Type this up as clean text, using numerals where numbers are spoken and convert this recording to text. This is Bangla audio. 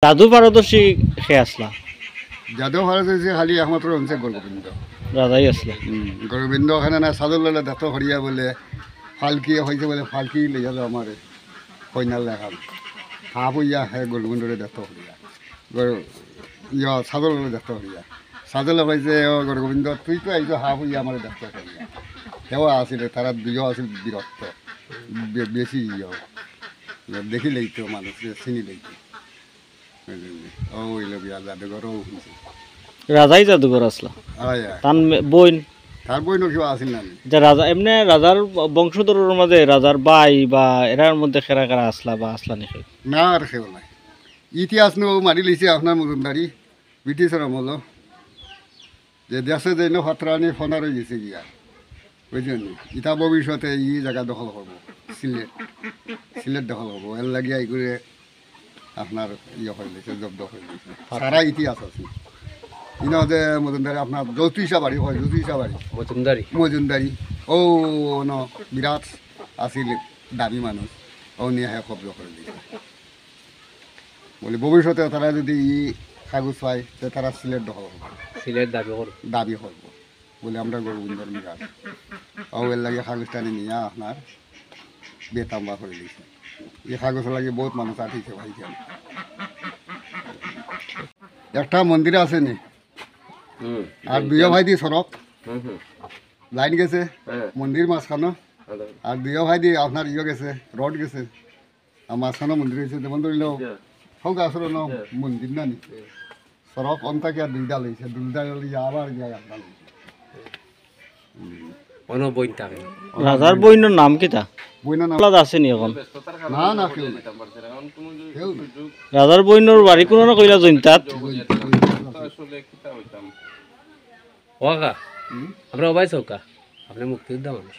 জাদু পারদর্শী খেয়ে আসলা জাদু পারদর্শী খালি একমাত্র হচ্ছে গৌরগোবিন্দ রাজাই আসলা। গৌরগোবিন্দ ওখানে না সাদর ললে দাঁত হরিয়া বলে ফালকি হয়েছে বলে ফালকি লইয়া যাও আমার কইনার লেখাল হাফ হইয়া হে গৌরগোবিন্দরে দাঁত হরিয়া সাদর ললে দাঁত হরিয়া সাদর লাগাইছে গৌরগোবিন্দ তুই তো আইছো হাফ হইয়া আমার দাঁত হরিয়া সেও আসলে তারা দুইও আছিল বিরক্ত বেশি দেখি লইতো মানুষ চিনি লইতো ওই লোক জাদুঘরও শুনছি রাজাই জাদুঘর আসলা তার বইন তার বই কেউ আসেন না যে রাজা এমনি রাজার বংশধরের মধ্যে রাজার বাই বা এরার মধ্যে খেরা খেরা আসলা বা আসলা নাকি না আর সেও নাই ইতিহাস নো মারি লিছে আপনার মজুমদারি ব্রিটিশের আমল যে দেশে যেন হতরানি ফোনার হয়ে গেছে গিয়া বুঝলেন ইটা ভবিষ্যতে ই জায়গা দখল করবো সিলেট দখল করবো এর লাগিয়ে এই করে আপনার ইয়ে হয়ে গেছে জব্দ হয়ে গেছে সারা ইতিহাস আছে ইনা যে মজুমদারি আপনার জ্যোতিষা বাড়ি হয় জ্যোতিষা বাড়ি মজুমদারি ও ন বিরাট আছিল দাবি মানুষ ও নিয়ে কব্জ করে দিয়েছে বলে ভবিষ্যতে তারা যদি ই কাগজ পায় তো তারা সিলেট দখল করবে সিলেট দাবি করবো বলে আমরা গৌরবিন্দর মিরাজ ও এর লাগে কাগজটানি নিয়ে আপনার বেতাম্বা করে দিয়েছে এই কাগজ লাগে বহুত মানুষ আঠিছে ভাইকে একটা মন্দির আছে নি আর দুইও ভাই দিয়ে সড়ক লাইন গেছে মন্দির মাঝখানো আর দুইও ভাই দিয়ে আপনার ইয়ে গেছে রোড গেছে আর মাঝখানো মন্দির হয়েছে যেমন ধরল হোক আসলে ন মন্দির না নি সড়ক অন্তাকে আর দুইটা লইছে দুইটা লিয়ে আবার যায় আপনার রাজার বইনের নাম কিতা বইনা নাম আসেনি এখন না না কেউ নাই। কেউ নাই। রাজার বইনের বাড়ি কোনো না কইলা জৈন্তাত ওকা আমরা ওবাই চৌকা আপনি মুক্তিযোদ্ধা মানুষ